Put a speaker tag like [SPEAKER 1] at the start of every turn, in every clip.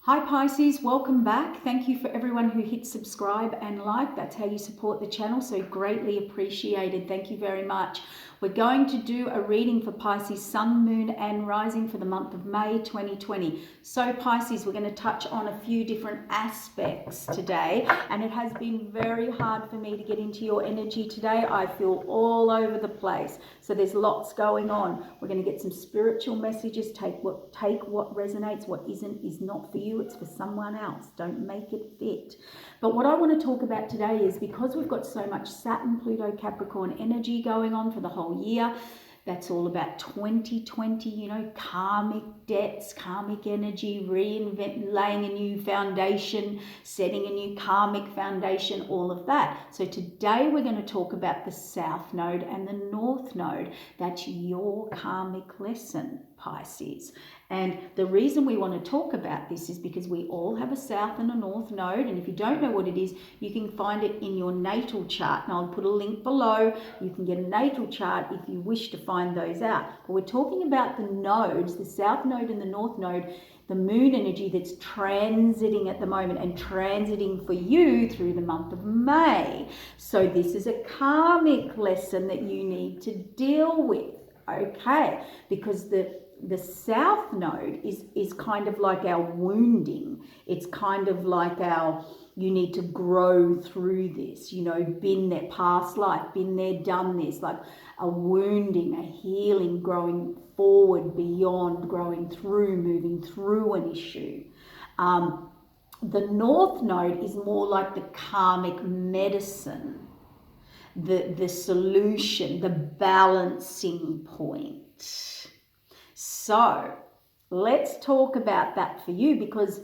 [SPEAKER 1] Hi Pisces, welcome back. Thank you for everyone who hit subscribe and like. That's how you support the channel, so greatly appreciated. Thank you very much. We're going to do a reading for Pisces Sun, Moon and Rising for the month of May 2020. So Pisces, we're going to touch on a few different aspects today, and it has been very hard for me to get into your energy today. I feel all over the place, so there's lots going on. We're going to get some spiritual messages. Take what resonates, what isn't is not for you, it's for someone else. Don't make it fit. But what I want to talk about today is, because we've got so much Saturn, Pluto, Capricorn energy going on for the whole year, that's all about 2020, karmic debts, karmic energy, laying a new foundation, setting a new karmic foundation, all of that. So today we're going to talk about the South Node and the North Node. That's your karmic lesson, Pisces. And the reason we want to talk about this is because we all have a South and a North Node. And if you don't know what it is, you can find it in your natal chart. And I'll put a link below. You can get a natal chart if you wish to find those out. But we're talking about the nodes, the South Node and the North Node, the moon energy that's transiting at the moment and transiting for you through the month of May. So this is a karmic lesson that you need to deal with, okay? Because the South Node is kind of like our wounding. It's kind of like you need to grow through this, been there, past life, been there, done this, like a wounding, a healing, growing forward, beyond, growing through, moving through an issue. The North Node is more like the karmic medicine, the solution, the balancing point. So let's talk about that for you, because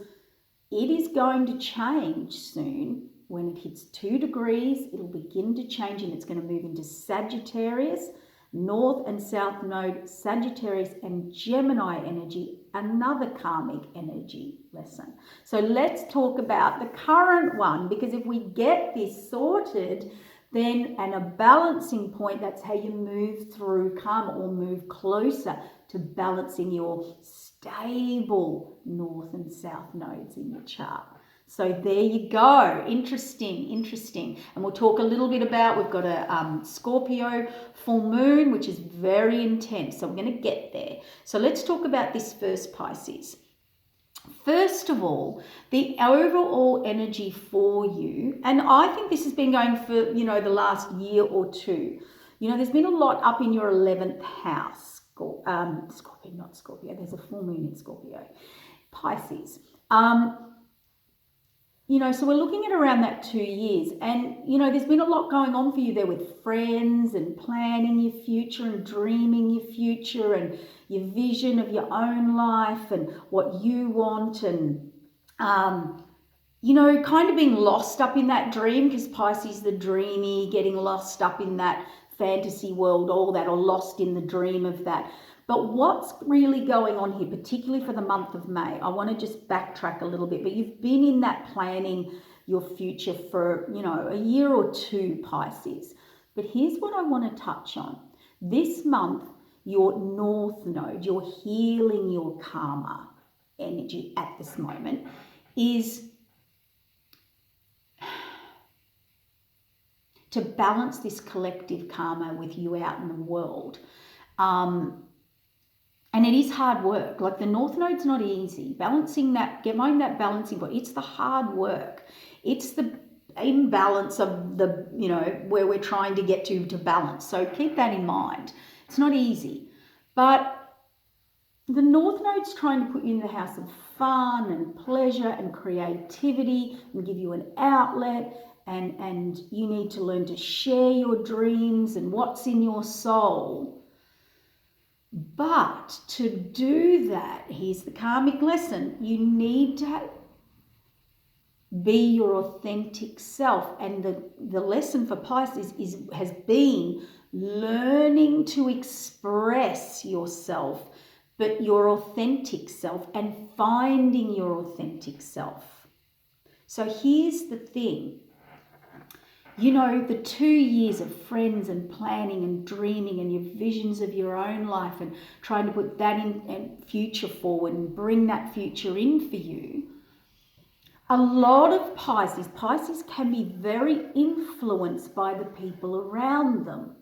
[SPEAKER 1] it is going to change soon. When it hits 2 degrees, it'll begin to change, and it's going to move into Sagittarius, North and South Node, Sagittarius and Gemini energy, another karmic energy lesson. So let's talk about the current one, because if we get this sorted, then, and a balancing point, that's how you move through karma or move closer to balancing your stable North and South nodes in your chart. So there you go. Interesting. And we'll talk a little bit about, we've got a Scorpio full moon, which is very intense. So we're going to get there. So let's talk about this first, Pisces. First of all, the overall energy for you, and I think this has been going for, the last year or two. There's been a lot up in your 11th house. Scorpio, not Scorpio. There's a full moon in Scorpio. Pisces. So we're looking at around that 2 years, and, there's been a lot going on for you there with friends and planning your future and dreaming your future and your vision of your own life and what you want, and, kind of being lost up in that dream, because Pisces, the dreamy, getting lost up in that fantasy world, all that, or lost in the dream of that. But what's really going on here, particularly for the month of May, I want to just backtrack a little bit, but you've been in that planning your future for, a year or two, Pisces. But here's what I want to touch on. This month, your North Node, your healing your karma energy at this moment, is to balance this collective karma with you out in the world. And it is hard work. Like, the North Node's not easy. Balancing that, getting that balancing point, it's the hard work. It's the imbalance of the, where we're trying to get to balance. So keep that in mind. It's not easy. But the North Node's trying to put you in the house of fun and pleasure and creativity and give you an outlet. And you need to learn to share your dreams and what's in your soul. But to do that, here's the karmic lesson, you need to be your authentic self. And the lesson for Pisces has been learning to express yourself, but your authentic self, and finding your authentic self. So here's the thing. The 2 years of friends and planning and dreaming and your visions of your own life and trying to put that in and future forward and bring that future in for you, A lot of Pisces can be very influenced by the people around them.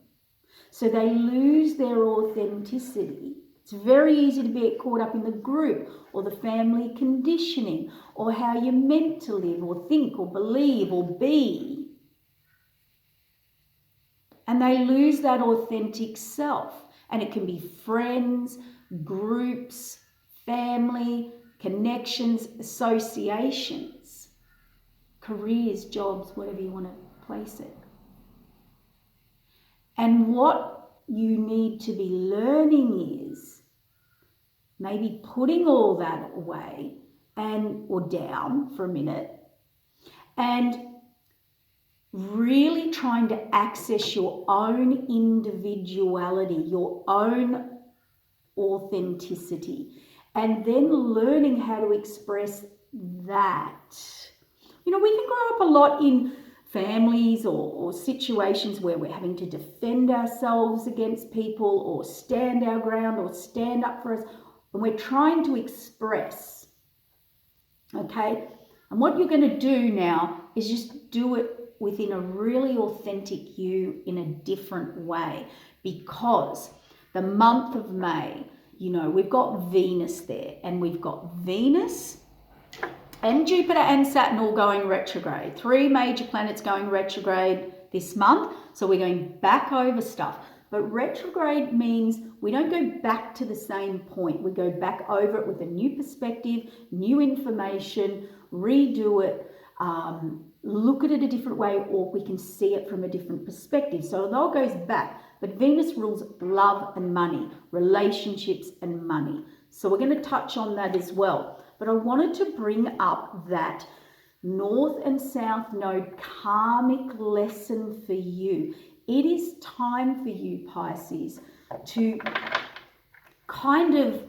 [SPEAKER 1] So they lose their authenticity. It's very easy to get caught up in the group or the family conditioning or how you're meant to live or think or believe or be. And they lose that authentic self. And it can be friends, groups, family, connections, associations, careers, jobs, whatever you want to place it. And what you need to be learning is maybe putting all that away or down for a minute and really trying to access your own individuality, your own authenticity, and then learning how to express that. You know, we can grow up a lot in families or situations where we're having to defend ourselves against people or stand our ground or stand up for us, and we're trying to express, okay? And what you're going to do now is just do it within a really authentic you in a different way, because the month of May, you know, we've got Venus there, and we've got Venus and Jupiter and Saturn all going retrograde. 3 major planets going retrograde this month. So we're going back over stuff. But retrograde means we don't go back to the same point. We go back over it with a new perspective, new information, redo it, look at it a different way, or we can see it from a different perspective. So it all goes back. But Venus rules love and money, relationships and money. So we're going to touch on that as well. But I wanted to bring up that North and South Node karmic lesson for you. It is time for you, Pisces, to kind of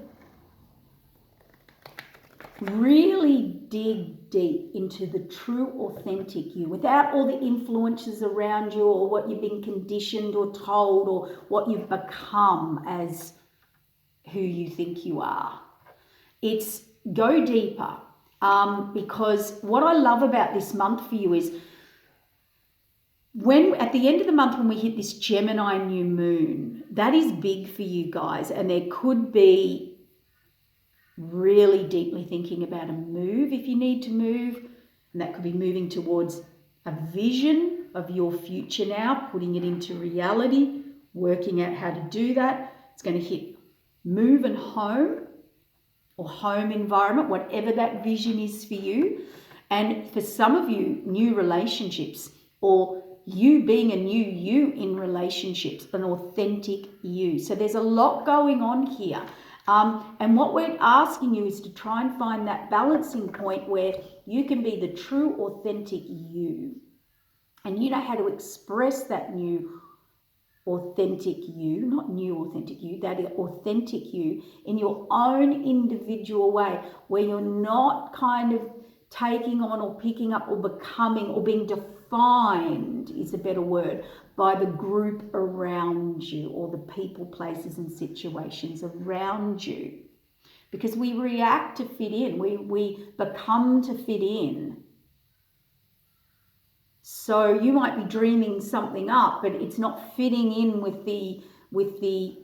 [SPEAKER 1] really dig deep into the true authentic you without all the influences around you or what you've been conditioned or told or what you've become as who you think you are. It's go deeper, because what I love about this month for you is when at the end of the month when we hit this Gemini new moon, that is big for you guys, and there could be really deeply thinking about a move if you need to move, and that could be moving towards a vision of your future now, putting it into reality, working out how to do that. It's going to hit move and home or home environment, whatever that vision is for you. And for some of you, new relationships, or you being a new you in relationships, an authentic you. So there's a lot going on here. And what we're asking you is to try and find that balancing point where you can be the true authentic you. And you know how to express that new authentic you, not new authentic you, that authentic you in your own individual way, where you're not kind of taking on or picking up or becoming or being defined, is a better word, by the group around you or the people, places and situations around you. Because we react to fit in, we become to fit in. So you might be dreaming something up, but it's not fitting in with the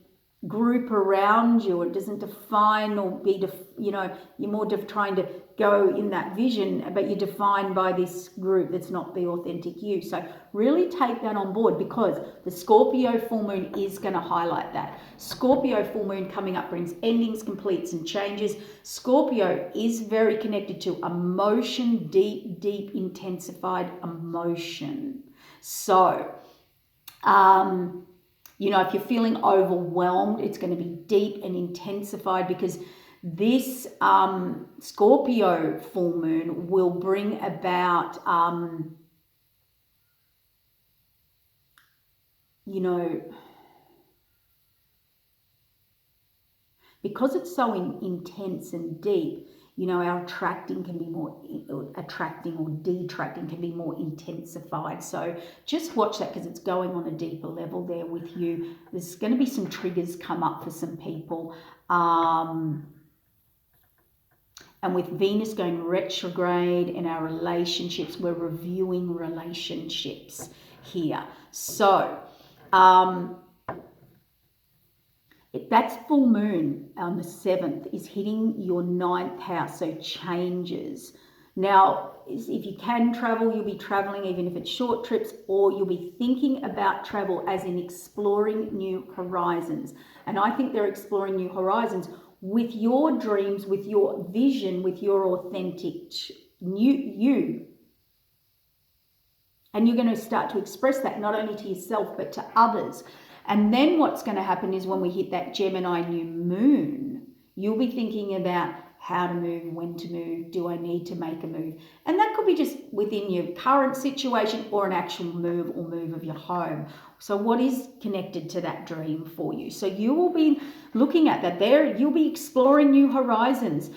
[SPEAKER 1] group around you. It doesn't define or be, you're more trying to go in that vision, but you're defined by this group that's not the authentic you. So really take that on board, because the Scorpio full moon is going to highlight that. Scorpio full moon coming up brings endings, completes and changes. Scorpio is very connected to emotion, deep, intensified emotion. So, if you're feeling overwhelmed, it's going to be deep and intensified, because this Scorpio full moon will bring about, because it's so intense and deep, our attracting can be more, attracting or detracting can be more intensified. So just watch that, because it's going on a deeper level there with you. There's going to be some triggers come up for some people. And with Venus going retrograde in our relationships, we're reviewing relationships here. So that's full moon on the 7th is hitting your 9th house, so changes. Now, if you can travel, you'll be traveling, even if it's short trips, or you'll be thinking about travel as in exploring new horizons. And I think they're exploring new horizons with your dreams, with your vision, with your authentic you. And you're going to start to express that not only to yourself, but to others. And then what's going to happen is when we hit that Gemini new moon, you'll be thinking about how to move, when to move, do I need to make a move? And that could be just within your current situation or an actual move or move of your home. So what is connected to that dream for you? So you will be looking at that there. You'll be exploring new horizons.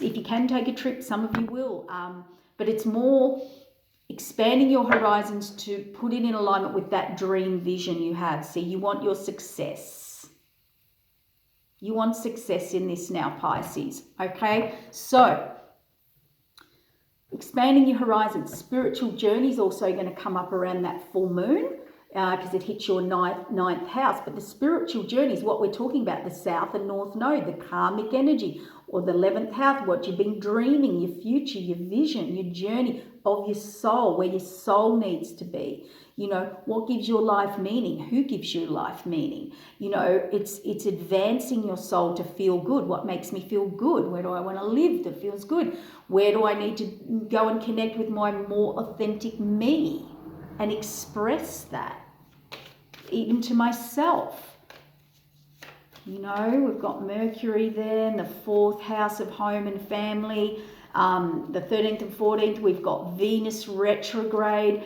[SPEAKER 1] If you can take a trip, some of you will. But it's more expanding your horizons to put it in alignment with that dream vision you have. See, you want your success. You want success in this now, Pisces. Okay, so expanding your horizons. Spiritual journey is also going to come up around that full moon because it hits your ninth house. But the spiritual journey is what we're talking about, the south and north node, the karmic energy, or the 11th house, what you've been dreaming, your future, your vision, your journey of your soul, where your soul needs to be. You know, what gives your life meaning? Who gives your life meaning? You know, it's advancing your soul to feel good. What makes me feel good? Where do I want to live that feels good? Where do I need to go and connect with my more authentic me and express that even to myself? You know, we've got Mercury there in the 4th house of home and family. The 13th and 14th, we've got Venus retrograde.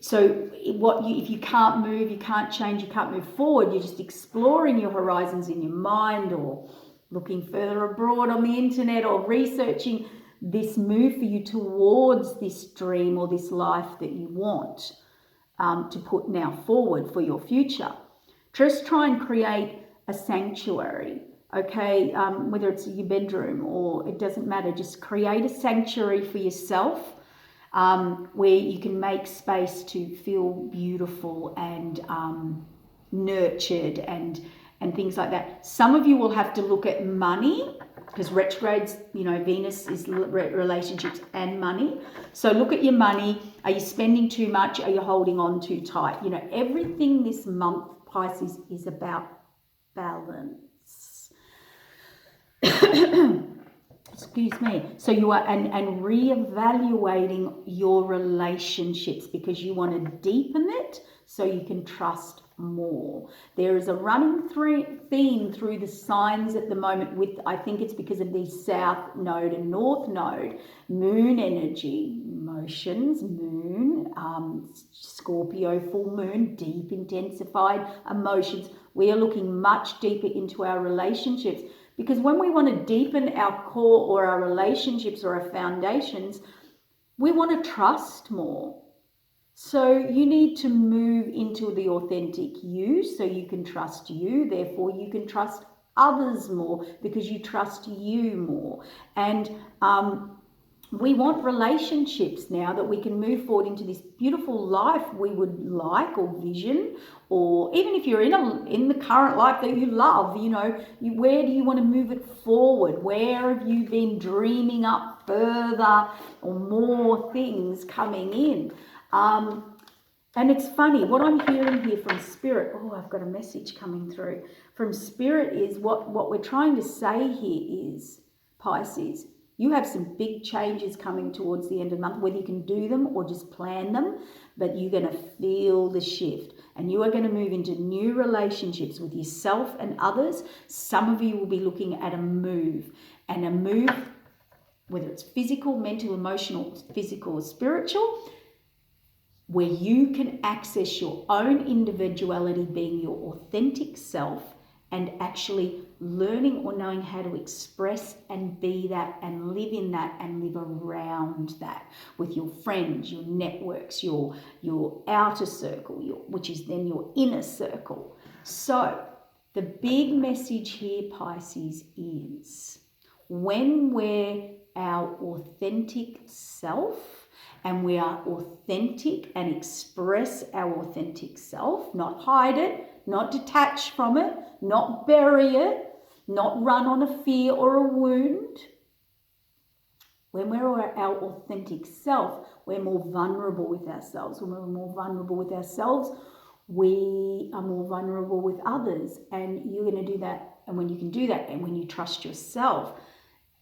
[SPEAKER 1] So if you can't move, you can't change, you can't move forward, you're just exploring your horizons in your mind or looking further abroad on the internet or researching this move for you towards this dream or this life that you want to put now forward for your future. Just try and create a sanctuary, okay? Whether it's your bedroom or it doesn't matter, just create a sanctuary for yourself. Where you can make space to feel beautiful and nurtured and things like that. Some of you will have to look at money because retrogrades, you know, Venus is relationships and money. So look at your money. Are you spending too much? Are you holding on too tight? You know, everything this month, Pisces, is about balance. Excuse me. So you are and reevaluating your relationships because you want to deepen it so you can trust more. There is a running theme through the signs at the moment with, I think it's because of the south node and north node, moon energy, emotions, moon, Scorpio full moon, deep intensified emotions. We are looking much deeper into our relationships. Because when we want to deepen our core or our relationships or our foundations, we want to trust more. So you need to move into the authentic you so you can trust you. Therefore, you can trust others more because you trust you more. And we want relationships now that we can move forward into this beautiful life we would like or vision, or even if you're in the current life that you love, you know, where do you want to move it forward? Where have you been dreaming up further or more things coming in? And it's funny, what I'm hearing here from Spirit, oh, I've got a message coming through from Spirit is what we're trying to say here is, Pisces, you have some big changes coming towards the end of the month, whether you can do them or just plan them, but you're going to feel the shift and you are going to move into new relationships with yourself and others. Some of you will be looking at a move, and a move, whether it's physical, mental, emotional, physical, or spiritual, where you can access your own individuality, being your authentic self, and actually learning or knowing how to express and be that and live in that and live around that with your friends, your networks, your outer circle, which is then your inner circle. So the big message here, Pisces, is when we're our authentic self and we are authentic and express our authentic self, not hide it, not detach from it, not bury it, not run on a fear or a wound. When we're our authentic self, we're more vulnerable with ourselves. When we're more vulnerable with ourselves, we are more vulnerable with others. And you're going to do that. And when you can do that, and when you trust yourself,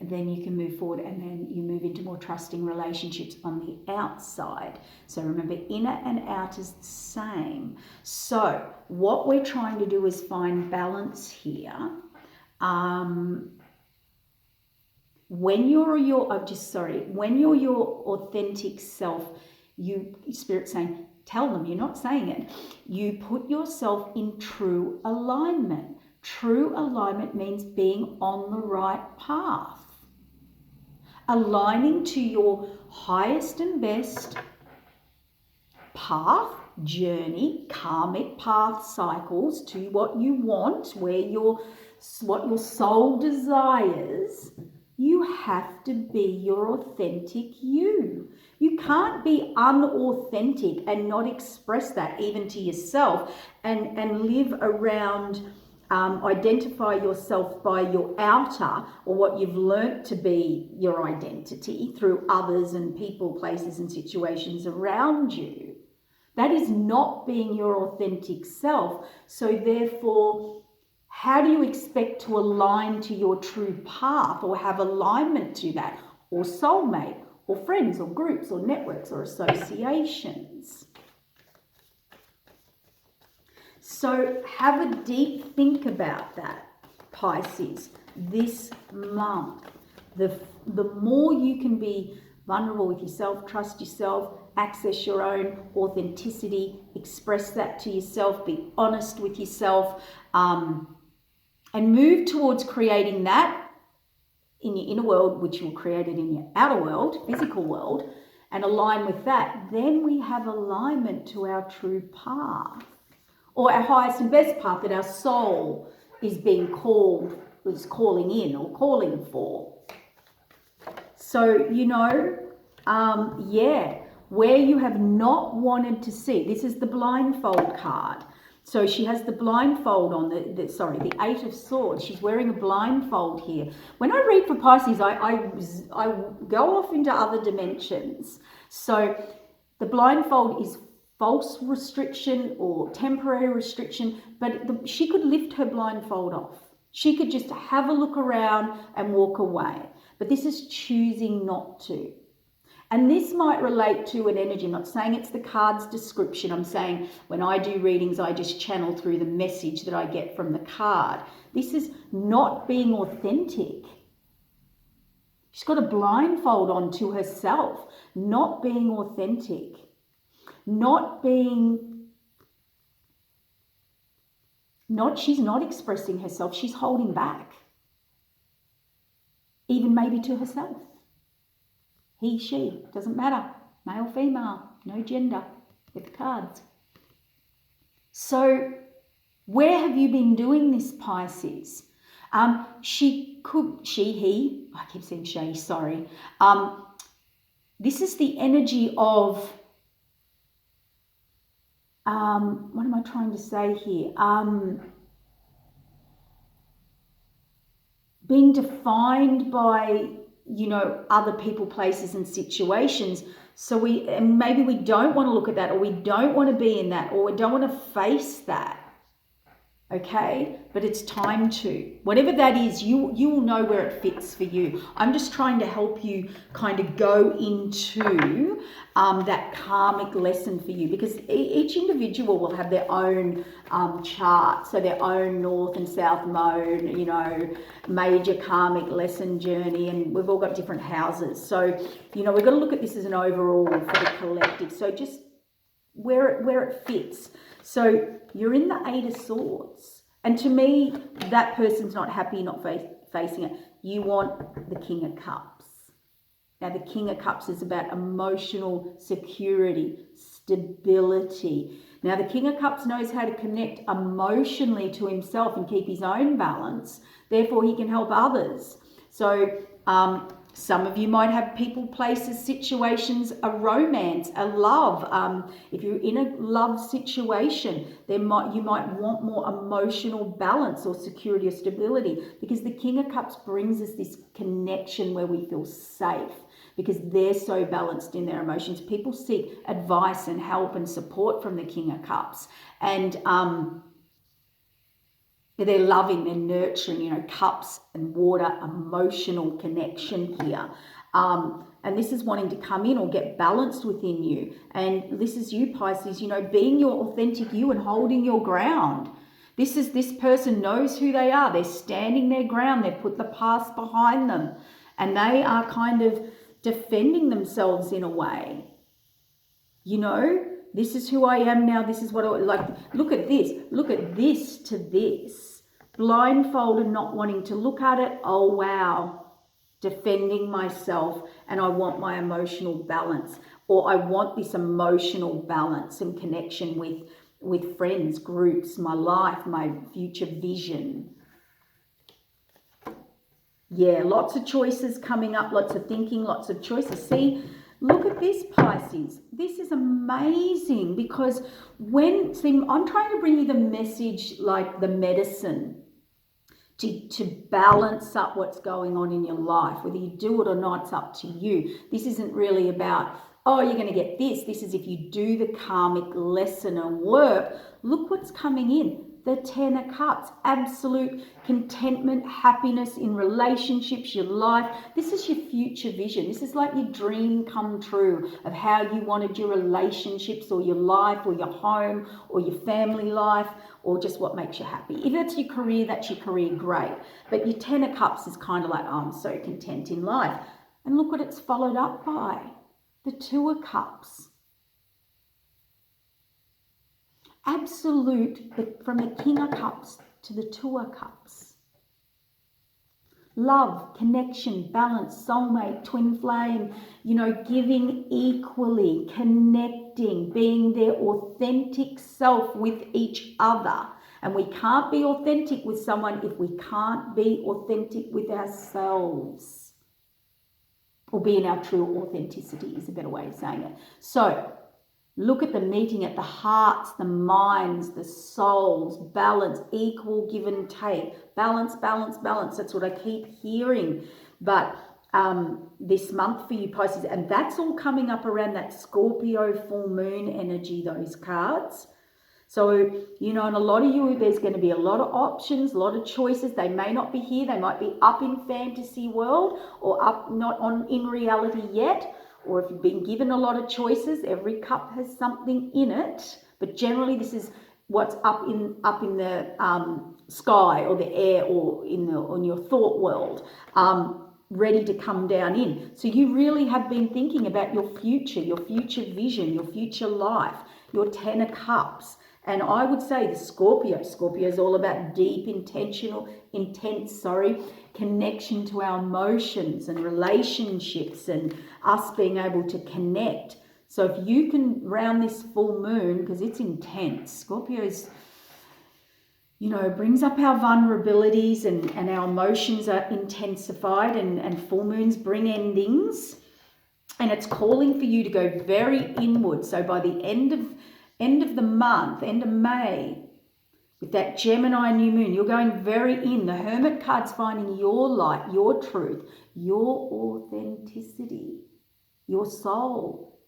[SPEAKER 1] then you can move forward, and then you move into more trusting relationships on the outside. So remember, inner and out is the same. So what we're trying to do is find balance here. When you're your authentic self, Spirit saying, tell them, you're not saying it. You put yourself in true alignment. True alignment means being on the right path. Aligning to your highest and best path, journey, karmic path cycles to what you want, what your soul desires. You have to be your authentic you. You can't be unauthentic and not express that even to yourself and live around, identify yourself by your outer or what you've learnt to be your identity through others and people, places and situations around you. That is not being your authentic self. So therefore, how do you expect to align to your true path or have alignment to that, or soulmate, or friends, or groups, or networks, or associations? So have a deep think about that, Pisces, this month. The more you can be vulnerable with yourself, trust yourself, access your own authenticity, express that to yourself, be honest with yourself, and move towards creating that in your inner world, which will create it in your outer world, physical world, and align with that, then we have alignment to our true path, or our highest and best path that our soul is being called, is calling in or calling for. So, where you have not wanted to see, this is the blindfold card. So she has the blindfold on, the Eight of Swords. She's wearing a blindfold here. When I read for Pisces, I go off into other dimensions. So the blindfold is false restriction or temporary restriction, but she could lift her blindfold off. She could just have a look around and walk away. But this is choosing not to. And this might relate to an energy. I'm not saying it's the card's description. I'm saying when I do readings, I just channel through the message that I get from the card. This is not being authentic. She's got a blindfold on to herself, not being authentic, she's not expressing herself. She's holding back, even maybe to herself. He, she, doesn't matter. Male, female, no gender with the cards. So where have you been doing this, Pisces? He, I keep saying she, sorry. This is the energy of, what am I trying to say here? Being defined by, other people, places and situations. So maybe we don't want to look at that, or we don't want to be in that, or we don't want to face that. Okay, but it's time to. Whatever that is, you will know where it fits for you. I'm just trying to help you kind of go into that karmic lesson for you, because each individual will have their own chart, so their own north and south node, major karmic lesson journey, and we've all got different houses. So, we've got to look at this as an overall for the collective. So just where it fits. So you're in the Eight of Swords. And to me, that person's not happy, not facing it. You want the King of Cups. Now, the King of Cups is about emotional security, stability. Now, the King of Cups knows how to connect emotionally to himself and keep his own balance. Therefore, he can help others. So some of you might have people, places, situations, a romance, a love. If you're in a love situation, you might want more emotional balance or security or stability, because the King of Cups brings us this connection where we feel safe, because they're so balanced in their emotions. People seek advice and help and support from the King of Cups. And they're loving, they're nurturing, cups and water, emotional connection here. And this is wanting to come in or get balanced within you. And this is you, Pisces, being your authentic you and holding your ground. This person knows who they are. They're standing their ground. They've put the past behind them. And they are kind of defending themselves in a way. This is who I am now. This is what I like. Look at this. Look at this to this. Blindfolded, not wanting to look at it. Oh, wow. Defending myself, and I want my emotional balance, or I want this emotional balance and connection with friends, groups, my life, my future vision. Yeah, lots of choices coming up, lots of thinking, lots of choices. See, look at this, Pisces. This is amazing, because I'm trying to bring you the message, like the medicine, to balance up what's going on in your life. Whether you do it or not, it's up to you. This isn't really about, oh, you're going to get this. This is if you do the karmic lesson and work. Look what's coming in. The Ten of Cups, absolute contentment, happiness in relationships, your life. This is your future vision. This is like your dream come true of how you wanted your relationships or your life or your home or your family life, or just what makes you happy. If that's your career, great. But your Ten of Cups is kind of like, oh, I'm so content in life. And look what it's followed up by. The Two of Cups. Absolute, from the King of Cups to the Two of Cups. Love, connection, balance, soulmate, twin flame, giving equally, connecting, being their authentic self with each other. And we can't be authentic with someone if we can't be authentic with ourselves. Or be in our true authenticity is a better way of saying it. So, look at the meeting at the hearts, the minds, the souls, balance, equal give and take, balance, balance, balance. That's what I keep hearing. But this month for you, Pisces, and that's all coming up around that Scorpio full moon energy, those cards. So, and a lot of you, there's going to be a lot of options, a lot of choices. They may not be here. They might be up in fantasy world or up not on in reality yet. Or if you've been given a lot of choices, every cup has something in it. But generally, this is what's up in the sky or the air or on your thought world, ready to come down in. So you really have been thinking about your future vision, your future life, your Ten of Cups. And I would say the Scorpio is all about deep, intense connection to our emotions and relationships and us being able to connect. So if you can, round this full moon, because it's intense, Scorpio's, brings up our vulnerabilities and our emotions are intensified, and full moons bring endings. And it's calling for you to go very inward. So by the end of the month, end of May, with that Gemini new moon, you're going very in. The Hermit card's finding your light, your truth, your authenticity, your soul,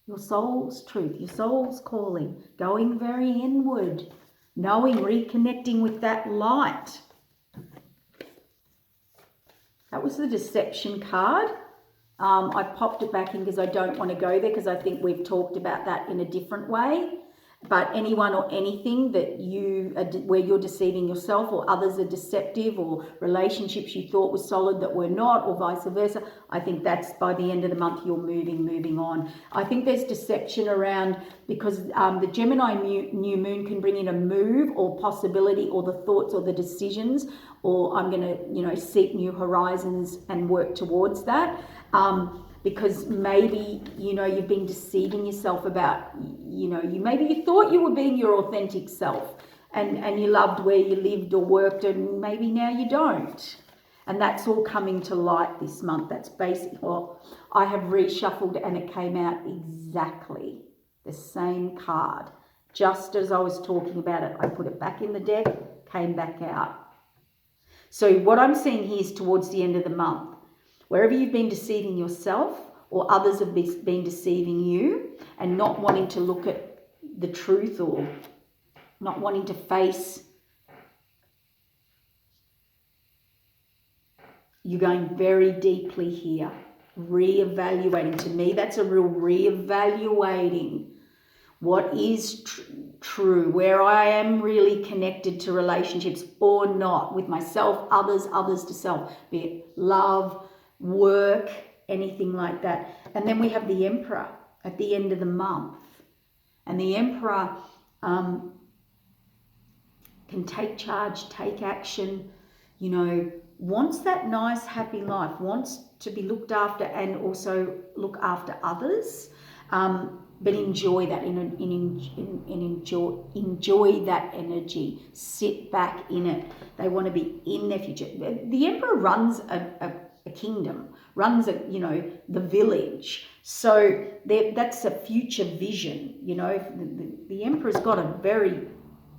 [SPEAKER 1] your soul's truth, your soul's calling, going very inward, knowing, reconnecting with that light. That was the Deception card. I popped it back in because I don't want to go there, because I think we've talked about that in a different way. But anyone or anything that where you're deceiving yourself or others are deceptive, or relationships you thought were solid that were not, or vice versa, I think that's by the end of the month you're moving on. I think there's deception around because the Gemini new moon can bring in a move or possibility, or the thoughts or the decisions, or I'm going to seek new horizons and work towards that. Because maybe, you've been deceiving yourself about, maybe you thought you were being your authentic self and you loved where you lived or worked, and maybe now you don't. And that's all coming to light this month. That's basically what I have reshuffled, and it came out exactly the same card. Just as I was talking about it, I put it back in the deck, came back out. So what I'm seeing here is towards the end of the month, wherever you've been deceiving yourself or others have been deceiving you and not wanting to look at the truth or not wanting to face, you're going very deeply here, reevaluating. To me, that's a real reevaluating what is true, where I am really connected to relationships or not, with myself, others to self, be it love, work, anything like that. And then we have the Emperor at the end of the month. And the Emperor can take charge, take action, you know, wants that nice, happy life, wants to be looked after and also look after others. But enjoy that, enjoy that energy. Sit back in it. They want to be in their future. The Emperor runs a kingdom, runs the village. So that's a future vision. You know, the Emperor's got a very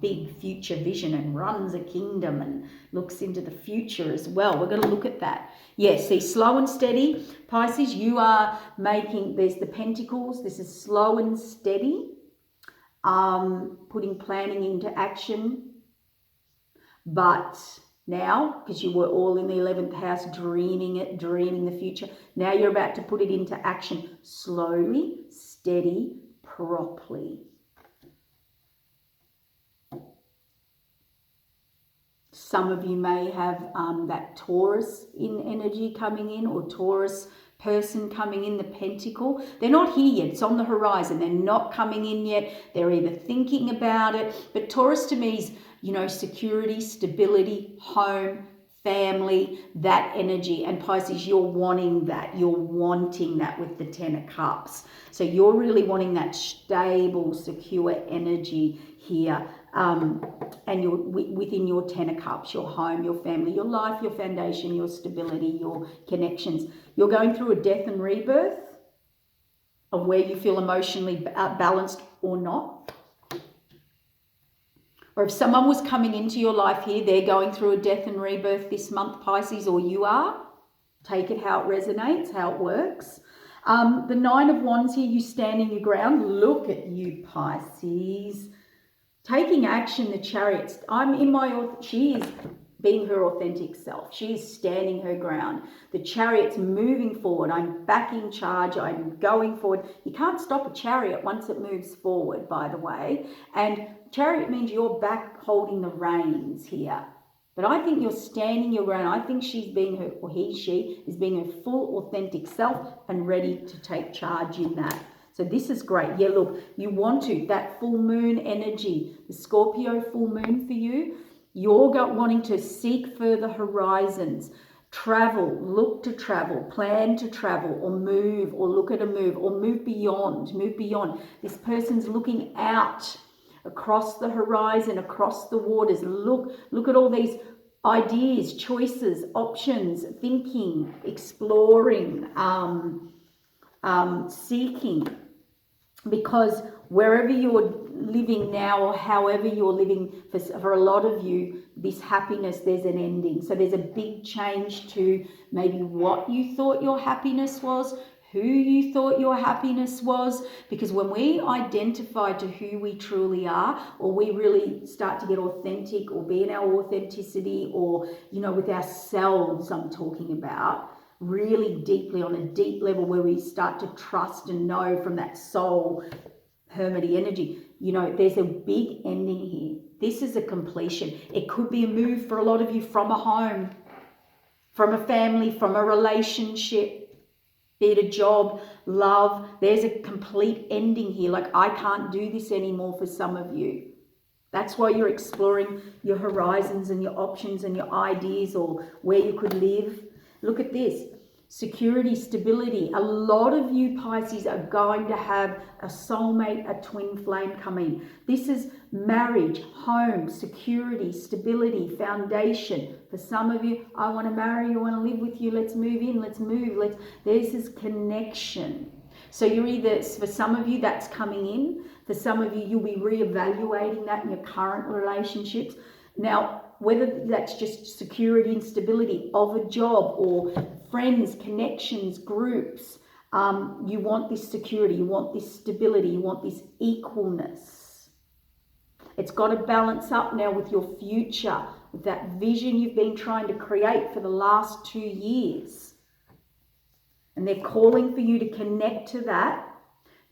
[SPEAKER 1] big future vision and runs a kingdom and looks into the future as well. We're going to look at that. Yes, see, slow and steady. Pisces, you are making, there's the Pentacles. This is slow and steady. Putting planning into action. But now, because you were all in the 11th house, dreaming the future, now you're about to put it into action slowly, steady, properly. Some of you may have that Taurus in energy coming in, or Taurus person coming in, the Pentacle. They're not here yet. It's on the horizon. They're not coming in yet. They're either thinking about it. But Taurus to me is, you know, security, stability, home, family, that energy. And Pisces, you're wanting that. You're wanting that with the Ten of Cups. So you're really wanting that stable, secure energy here. And you're within your Ten of Cups, your home, your family, your life, your foundation, your stability, your connections. You're going through a death and rebirth of where you feel emotionally balanced or not. Or if someone was coming into your life here, they're going through a death and rebirth this month, Pisces, or you are. Take it how it resonates, how it works. The Nine of Wands here, you standing your ground. Look at you, Pisces. Taking action, the Chariots. She is being her authentic self. She is standing her ground. The Chariot's moving forward. I'm back in charge. I'm going forward. You can't stop a chariot once it moves forward, by the way. And Chariot means you're back holding the reins here. But I think you're standing your ground. I think she's being her, or she is being her full authentic self and ready to take charge in that. So this is great. Yeah, look, you want to, that full moon energy, the Scorpio full moon for you, you're wanting to seek further horizons, travel, look to travel, plan to travel, or move, or look at a move, or move beyond. This person's looking out across the horizon, across the waters. Look at all these ideas, choices, options, thinking, exploring, seeking. Because wherever you're living now, or however you're living, for a lot of you, this happiness, there's an ending. So there's a big change to maybe what you thought your happiness was, who you thought your happiness was. Because when we identify to who we truly are, or we really start to get authentic, or be in our authenticity, or, you know, with ourselves, I'm talking about, really deeply, on a deep level, where we start to trust and know from that soul hermity energy, you know, there's a big ending here. This is a completion. It could be a move for a lot of you from a home, from a family, from a relationship, be it a job, love. There's a complete ending here. Like, I can't do this anymore for some of you. That's why you're exploring your horizons and your options and your ideas, or where you could live. Look at this. security, stability. A lot of you Pisces are going to have a soulmate, a twin flame coming. This is marriage, home, security, stability, foundation. For some of you, I want to marry you, I want to live with you, let's move in, let's move. There's this connection. So you're either, for some of you, that's coming in. For some of you, you'll be reevaluating that in your current relationships. Now, whether that's just security and stability of a job or friends, connections, groups, you want this security, you want this stability, you want this equalness. It's got to balance up now with your future, with that vision you've been trying to create for the last 2 years. And they're calling for you to connect to that.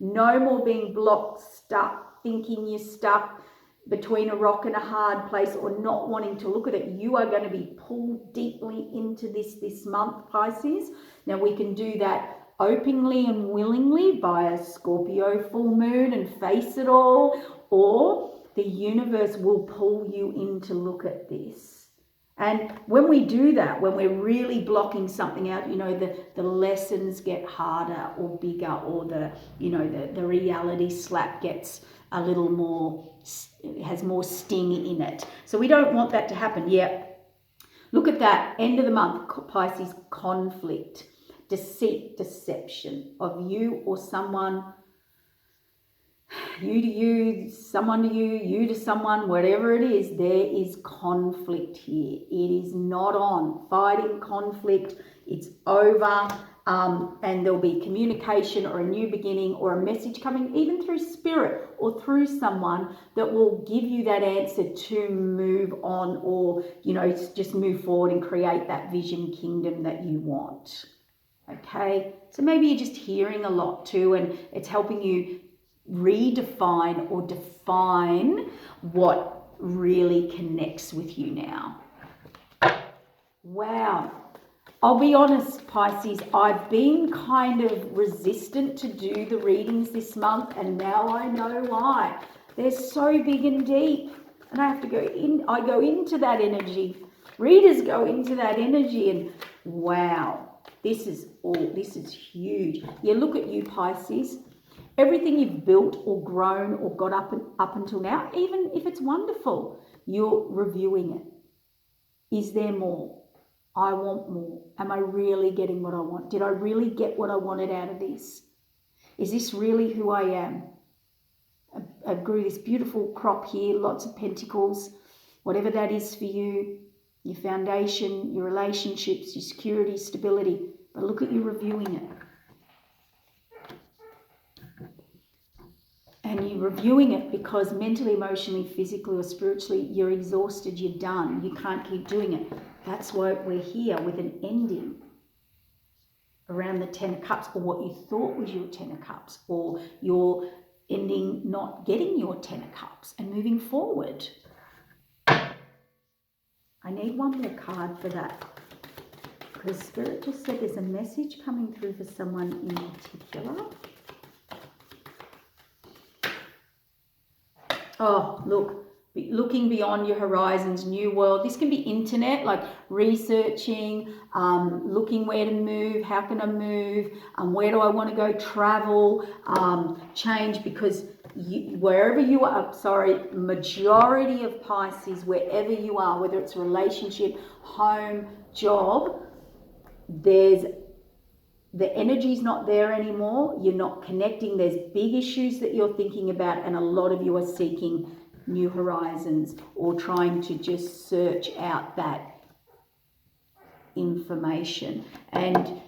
[SPEAKER 1] No more being blocked, stuck, thinking you're stuck between a rock and a hard place or not wanting to look at it. You are going to be pulled deeply into this month, Pisces. Now we can do that openly and willingly by a Scorpio full moon and face it all, or the universe will pull you in to look at this. And when we do that, when we're really blocking something out, the lessons get harder or bigger, or the reality slap gets a little more, it has more sting in it. So we don't want that to happen. Yeah. Look at that. End of the month, Pisces, conflict, deceit, deception of you or someone, you to you, someone to you, you to someone, whatever it is, there is conflict here. It is not on. Fighting, conflict, it's over, and there'll be communication or a new beginning or a message coming even through spirit or through someone that will give you that answer to move on, or, just move forward and create that vision kingdom that you want. Okay, so maybe you're just hearing a lot too, and it's helping you redefine or define what really connects with you now. Wow. I'll be honest, Pisces, I've been kind of resistant to do the readings this month, and now I know why. They're so big and deep, and I have to go in. I go into that energy. Readers go into that energy, and wow, this is huge. Yeah, look at you, Pisces. Everything you've built or grown or got up until now, even if it's wonderful, you're reviewing it. Is there more? I want more. Am I really getting what I want? Did I really get what I wanted out of this? Is this really who I am? I grew this beautiful crop here, lots of pentacles, whatever that is for you, your foundation, your relationships, your security, stability. But look at you reviewing it. And you're reviewing it because mentally, emotionally, physically, or spiritually, you're exhausted, you're done, you can't keep doing it. That's why we're here with an ending around the Ten of Cups, or what you thought was your Ten of Cups, or your ending not getting your Ten of Cups and moving forward. I need one more card for that, because Spirit just said there's a message coming through for someone in particular. Oh, look, looking beyond your horizons, new world. This can be internet, like researching, looking where to move, how can I move, where do I want to go travel, change, because wherever you are, majority of Pisces, wherever you are, whether it's a relationship, home, job, the energy's not there anymore. You're not connecting. There's big issues that you're thinking about, and a lot of you are seeking new horizons or trying to just search out that information. And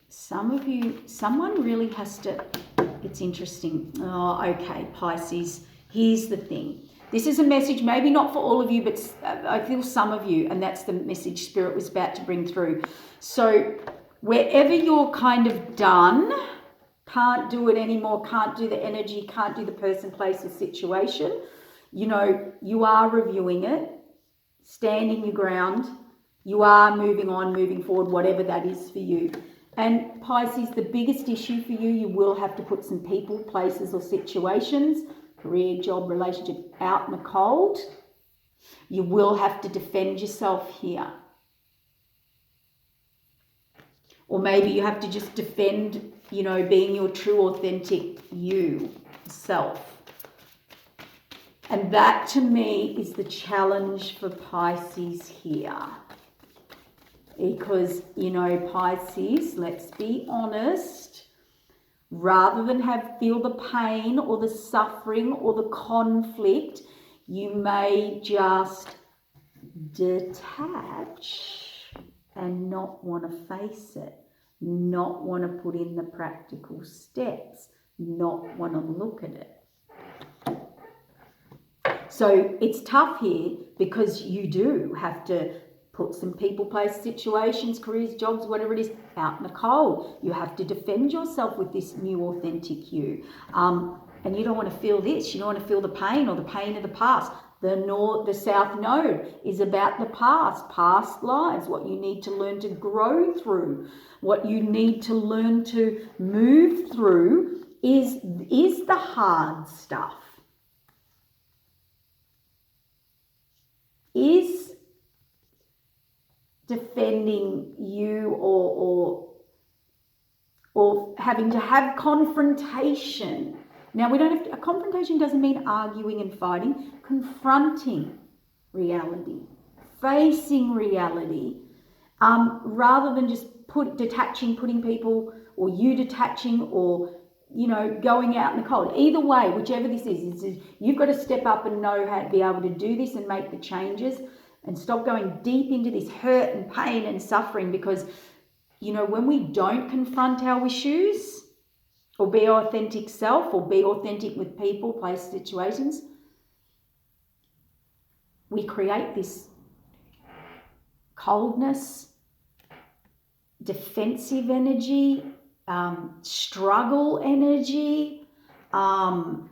[SPEAKER 1] someone really has to, it's interesting. Oh, okay, Pisces, here's the thing. This is a message, maybe not for all of you, but I feel some of you, and that's the message Spirit was about to bring through. So wherever you're kind of done, can't do it anymore, can't do the energy, can't do the person, place, or situation, you are reviewing it, standing your ground, you are moving on, moving forward, whatever that is for you. And Pisces, the biggest issue for you, you will have to put some people, places, or situations, career, job, relationship, out in the cold. You will have to defend yourself here. Or maybe you have to just defend, you know, being your true, authentic you, self. And that, to me, is the challenge for Pisces here. Because, you know, Pisces, let's be honest, rather than feel the pain or the suffering or the conflict, you may just detach and not want to face it, not want to put in the practical steps, not want to look at it. So it's tough here because you do have to put some people, place, situations, careers, jobs, whatever it is, out in the cold. You have to defend yourself with this new authentic you. And you don't want to feel this. You don't want to feel the pain or the pain of the past. The South Node is about the past lives, what you need to learn to grow through, what you need to learn to move through is the hard stuff. Is defending you or having to have confrontation. Now, a confrontation doesn't mean arguing and fighting, confronting reality, facing reality, rather than just detaching, putting people, or you detaching, or, you know, going out in the cold. Either way, whichever this is, you've got to step up and know how to be able to do this and make the changes and stop going deep into this hurt and pain and suffering, because, you know, when we don't confront our issues or be our authentic self or be authentic with people, place, situations, we create this coldness, defensive energy, struggle energy. And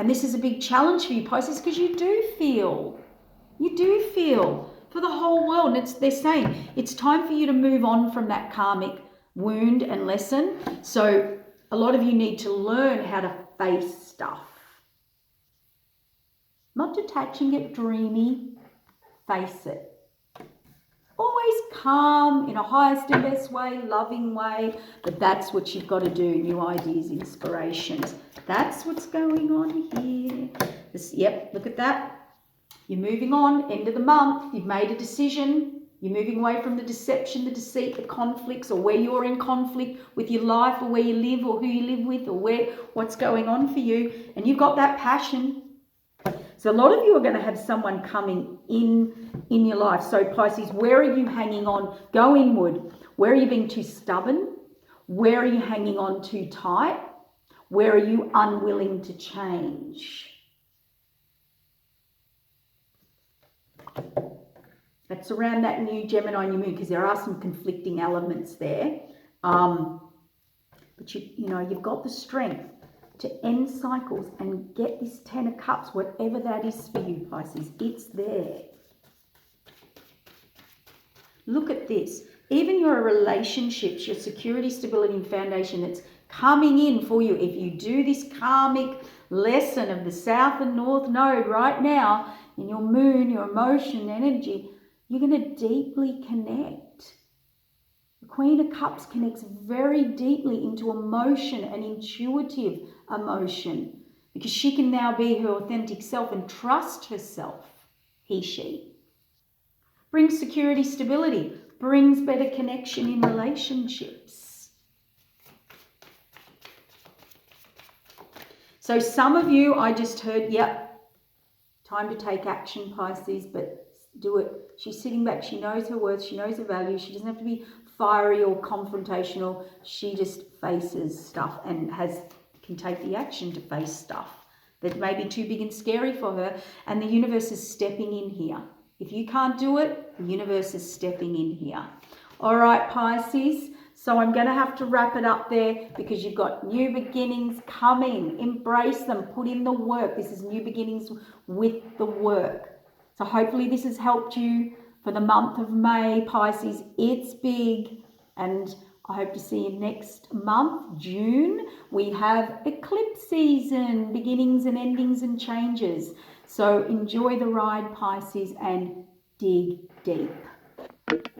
[SPEAKER 1] this is a big challenge for you, Pisces, because you do feel for the whole world. And they're saying it's time for you to move on from that karmic wound and lesson. So a lot of you need to learn how to face stuff. Not detaching it, dreamy, face it. Always calm, in a highest and best way, loving way, but that's what you've got to do. New ideas, inspirations. That's what's going on here. Yep, look at that. You're moving on, end of the month. You've made a decision. You're moving away from the deception, the deceit, the conflicts, or where you're in conflict with your life, or where you live, or who you live with, or what's going on for you. And you've got that passion. So a lot of you are going to have someone coming in your life. So Pisces, where are you hanging on? Go inward. Where are you being too stubborn? Where are you hanging on too tight? Where are you unwilling to change? That's around that new Gemini new moon, because there are some conflicting elements there. But you've got the strength to end cycles and get this 10 of Cups, whatever that is for you, Pisces. It's there. Look at this. Even your relationships, your security, stability, and foundation that's coming in for you. If you do this karmic lesson of the South and North Node right now, in your moon, your emotion, energy, you're going to deeply connect. The Queen of Cups connects very deeply into emotion and intuitive emotion, because she can now be her authentic self and trust herself, she. Brings security, stability, brings better connection in relationships. So some of you, I just heard, yep, time to take action, Pisces, but do it. She's sitting back. She knows her worth. She knows her value. She doesn't have to be fiery or confrontational. She just faces stuff and can take the action to face stuff that may be too big and scary for her. And the universe is stepping in here. If you can't do it, the universe is stepping in here. All right, Pisces. So I'm going to have to wrap it up there, because you've got new beginnings coming. Embrace them. Put in the work. This is new beginnings with the work. So hopefully this has helped you for the month of May, Pisces. It's big. And I hope to see you next month, June. We have eclipse season, beginnings and endings and changes. So enjoy the ride, Pisces, and dig deep.